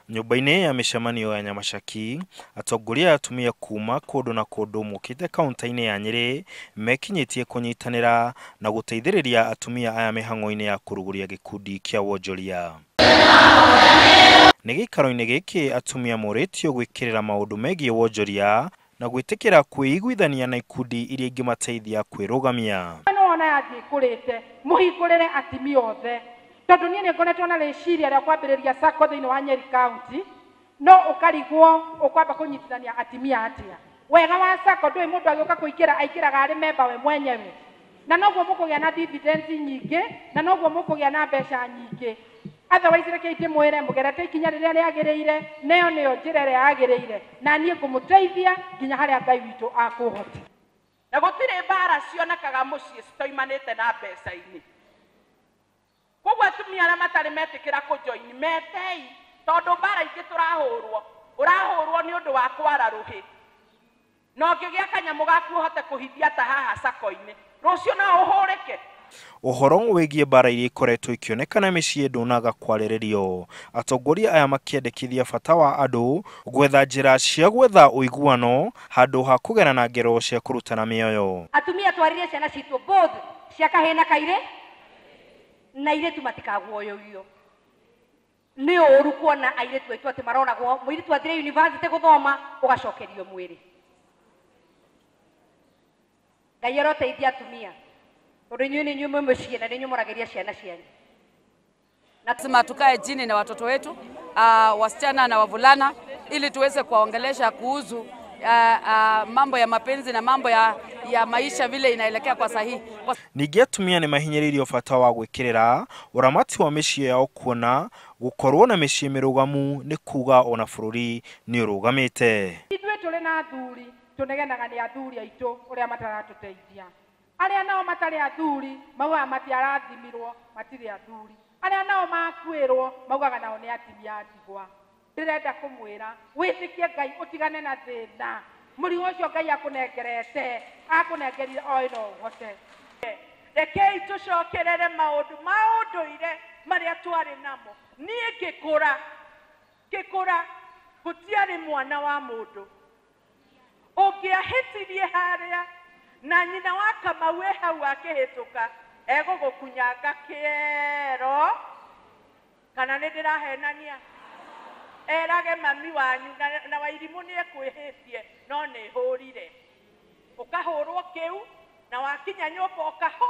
Nyumba-ini ya micemanio ya Nyamashaki, atongoria atumia kuma kundu na kundu mukite kaunti-ini ya Nyeri mekinyitie kunyitanira na guteithiriria atumia aya mihang'o-ini ya kuruguria gikundi kia wonjoria. Ni giikaro-ini giki atumia niuritio gwikirira maundu megie wonjoria na gwitikira kwiguithania na ikundi iria cingimateithia kwirugamia. Ona yathikurite muhingurire atimia othe tondu nie ni ngonetwo na riciria ria kwambiriria sako thiini wa Nyeri County no ukarigwo ukwamba kunyitithania atimia atia. Wega wa sako ndui mundu agioka kuikira aikiraga ari memba we mwenyewe, na noguo mukugia na dividends nyingi, na noguo mukugia na mbeca nyingi. Otherwise reke ndimwire mugerete ikinya riria riagiriire, neyo niyo njira iria yagiriire, na nie ngumuteithia nginya haria Ngai witu akuhota. Na gutire mbara cionekaga mucii citoimanite na mbeca-ini. Koguo atumia aria matari metikira kujoini metei tondu mbara ingi urahurwo ni undu wa kwara ruhi, no ngigia kanyamu gaku uhote kuhithia ta haha sako-ini rucio na uhurike. Uhoro wigie mbara iria ikoretwo ikionekana micii ndunaga kwariririo. Atongoria aya makiendekithia bata wa andu gwetha njira cia gwetha uiguano handu ha kugerana ngero cia kurutana mioyo. Atumia twaririe ciana citu both cia kahii na kaire na iritu matikaguoyorio. Ni uru kuona airitu aitu ati maroragwo muiritu athire university guthoma ugacokerio mwiri. Ngai aroteithia atumia. Lazima tukae chini na watoto wetu, wasichana na wavulana, ili tuweze kuwaongelesha kuhusu mambo ya mapenzi na mambo ya maisha vile inaelekea kwa sahihi. Ningi atumia ni mahinyiririo bata wa gwikirira uramati wa micii yao kuona gukorwo na micii mirugamu ni kuga ona bururi ni urugamite. Ithuĩ tũrĩ na athuri tunegenaga ni athuri aitu uria mataratuteithia. Aria nao matari athuri maugaga matiarathimirwo matiri athuri. Aria nao makwirwo maugaga nao ni atimia atigwa. Ndirenda kumwira witikie Ngai utigane na thina. Murigo ucio Ngai akunengerete akunengerire o ino uhote. Rekei tucokerere maundu maunduire maria twari namo. Nie ngikura gutiari mwana wa mundu ungiahitirie haria na nyina wa Kamau hau akihituka egugukunyanga kiero kana ni ndirahenania erage mami wanyu na Wairimu ni ekwihitie no ni hurire ukahurwo kiu na wakinya nyumba ukaho